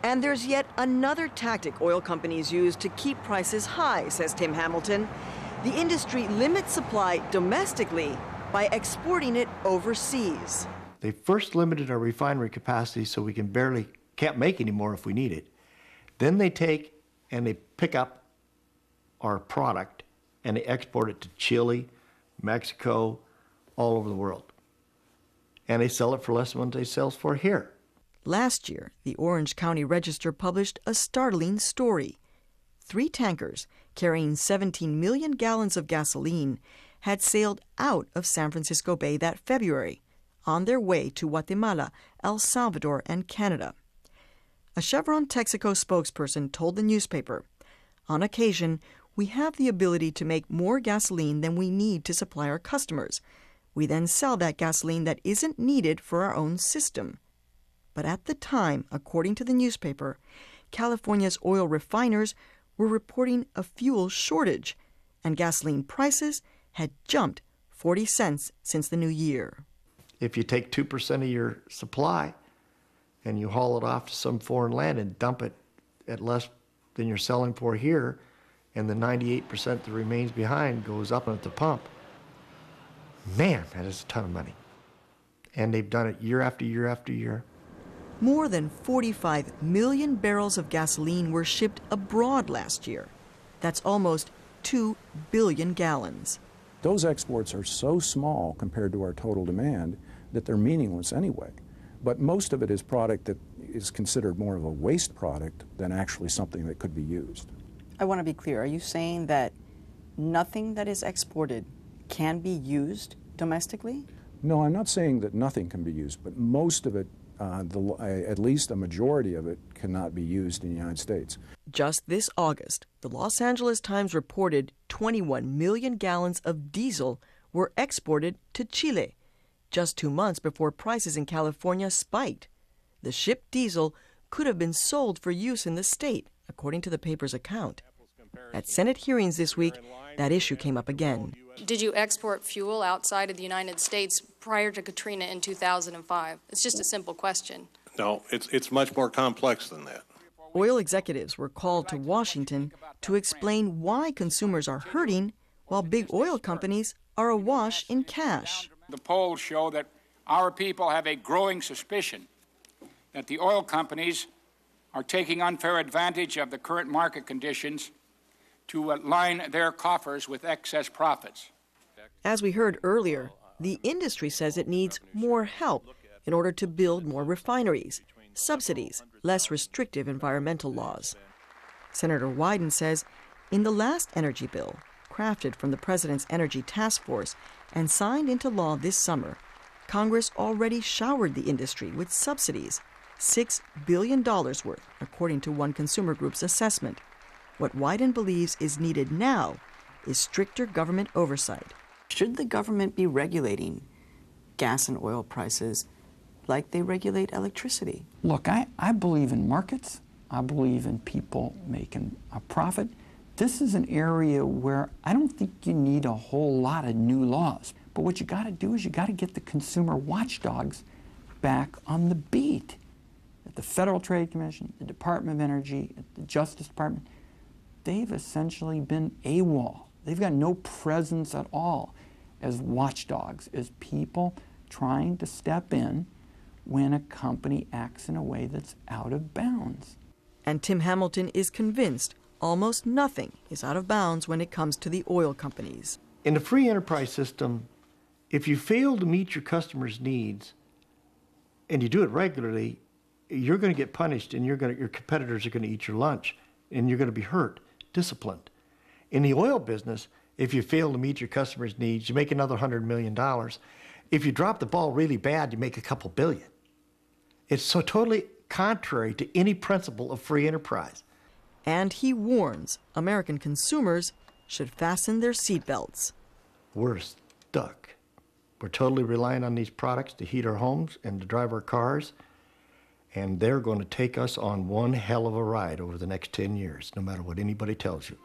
And there's yet another tactic oil companies use to keep prices high, says Tim Hamilton. The industry limits supply domestically by exporting it overseas. They first limited our refinery capacity so we can't make any more if we need it. Then they take and they pick up our product and they export it to Chile, Mexico, all over the world. And they sell it for less than what they sell for here. Last year, the Orange County Register published a startling story. 3 tankers carrying 17 million gallons of gasoline had sailed out of San Francisco Bay that February on their way to Guatemala, El Salvador, and Canada. A Chevron Texaco spokesperson told the newspaper, "On occasion, we have the ability to make more gasoline than we need to supply our customers. We then sell that gasoline that isn't needed for our own system." But at the time, according to the newspaper, California's oil refiners were reporting a fuel shortage, and gasoline prices had jumped 40 cents since the new year. If you take 2% of your supply and you haul it off to some foreign land and dump it at less than you're selling for here, and the 98% that remains behind goes up at the pump, man, that is a ton of money. And they've done it year after year after year. More than 45 million barrels of gasoline were shipped abroad last year. That's almost 2 billion gallons. Those exports are so small compared to our total demand that they're meaningless anyway. But most of it is product that is considered more of a waste product than actually something that could be used. I want to be clear. Are you saying that nothing that is exported can be used domestically? No, I'm not saying that nothing can be used, but most of it, at least a majority of it, cannot be used in the United States. Just this August, the Los Angeles Times reported 21 million gallons of diesel were exported to Chile, just 2 months before prices in California spiked. The shipped diesel could have been sold for use in the state, according to the paper's account. At Senate hearings this week, that issue came up again. Did you export fuel outside of the United States prior to Katrina in 2005? It's just a simple question. No, it's much more complex than that. Oil executives were called to Washington to explain why consumers are hurting while big oil companies are awash in cash. The polls show that our people have a growing suspicion that the oil companies are taking unfair advantage of the current market conditions to line their coffers with excess profits. As we heard earlier, the industry says it needs more help in order to build more refineries, subsidies, less restrictive environmental laws. Senator Wyden says in the last energy bill, crafted from the president's energy task force and signed into law this summer, Congress already showered the industry with subsidies, $6 billion worth, according to one consumer group's assessment. What Wyden believes is needed now is stricter government oversight. Should the government be regulating gas and oil prices like they regulate electricity? Look, I believe in markets. I believe in people making a profit. This is an area where I don't think you need a whole lot of new laws. But what you got to do is you got to get the consumer watchdogs back on the beat. At the Federal Trade Commission, the Department of Energy, at the Justice Department, they've essentially been AWOL. They've got no presence at all as watchdogs, as people trying to step in when a company acts in a way that's out of bounds. And Tim Hamilton is convinced almost nothing is out of bounds when it comes to the oil companies. In the free enterprise system, if you fail to meet your customers' needs and you do it regularly, you're going to get punished and your competitors are going to eat your lunch and you're going to be hurt, disciplined. In the oil business, if you fail to meet your customers' needs, you make another $100 million. If you drop the ball really bad, you make a couple billion. It's so totally contrary to any principle of free enterprise. And he warns American consumers should fasten their seatbelts. We're stuck. We're totally relying on these products to heat our homes and to drive our cars, and they're going to take us on one hell of a ride over the next 10 years, no matter what anybody tells you.